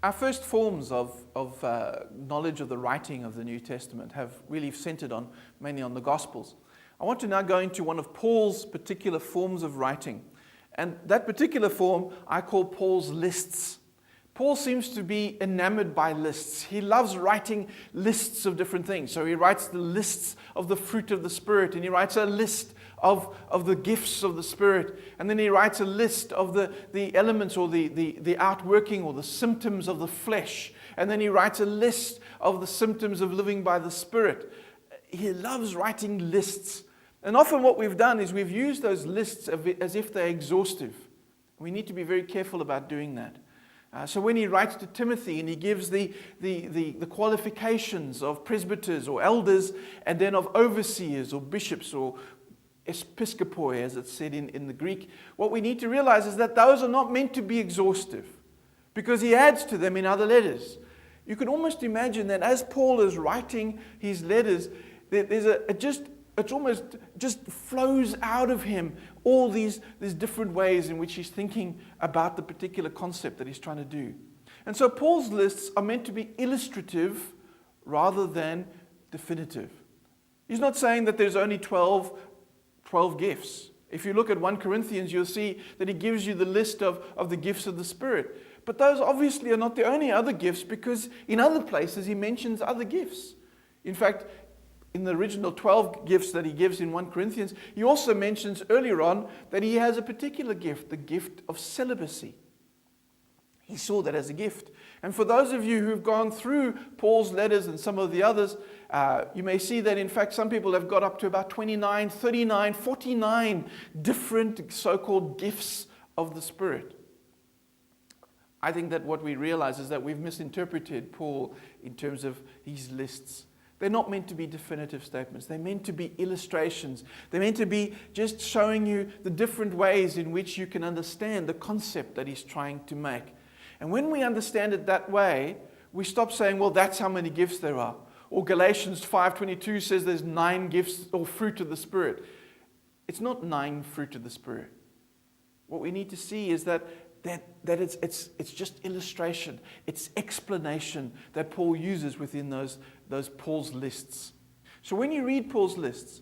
Our first forms of knowledge of the writing of the New Testament have really centered mainly on the Gospels. I want to now go into one of Paul's particular forms of writing. And that particular form I call Paul's lists. Paul seems to be enamored by lists. He loves writing lists of different things. So he writes the lists of the fruit of the Spirit, and he writes a list of the gifts of the Spirit, and then he writes a list of the elements or the outworking or the symptoms of the flesh, and then he writes a list of the symptoms of living by the Spirit. He loves writing lists. And often what we've done is we've used those lists as if they're exhaustive. We need to be very careful about doing that. So when he writes to Timothy and he gives the qualifications of presbyters or elders, and then of overseers or bishops or episkopoi, as it's said in the Greek, what we need to realize is that those are not meant to be exhaustive, because he adds to them in other letters. You can almost imagine that as Paul is writing his letters, it almost just flows out of him all these different ways in which he's thinking about the particular concept that he's trying to do. And so Paul's lists are meant to be illustrative rather than definitive. He's not saying that there's only 12 gifts. If you look at 1 Corinthians, you'll see that he gives you the list of the gifts of the Spirit. But those obviously are not the only other gifts, because in other places he mentions other gifts. In fact, in the original 12 gifts that he gives in 1 Corinthians, he also mentions earlier on that he has a particular gift, the gift of celibacy. He saw that as a gift. And for those of you who've gone through Paul's letters and some of the others, you may see that in fact some people have got up to about 29, 39, 49 different so-called gifts of the Spirit. I think that what we realize is that we've misinterpreted Paul in terms of these lists. They're not meant to be definitive statements. They're meant to be illustrations. They're meant to be just showing you the different ways in which you can understand the concept that he's trying to make. And when we understand it that way, we stop saying, well, that's how many gifts there are. Or Galatians 5:22 says there's 9 gifts or fruit of the Spirit. It's not 9 fruit of the Spirit. What we need to see is that it's just illustration. It's explanation that Paul uses within those Paul's lists. So when you read Paul's lists,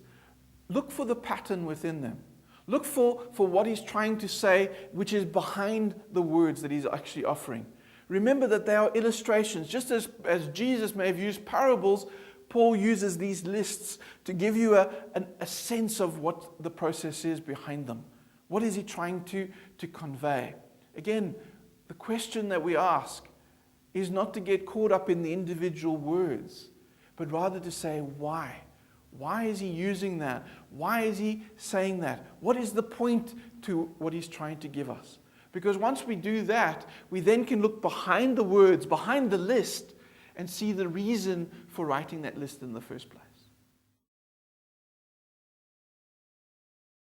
look for the pattern within them. Look for what he's trying to say, which is behind the words that he's actually offering. Remember that they are illustrations. Just as Jesus may have used parables, Paul uses these lists to give you a sense of what the process is behind them. What is he trying to convey? Again, the question that we ask is not to get caught up in the individual words, but rather to say, why? Why is he using that? Why is he saying that? What is the point to what he's trying to give us? Because once we do that, we then can look behind the words, behind the list, and see the reason for writing that list in the first place.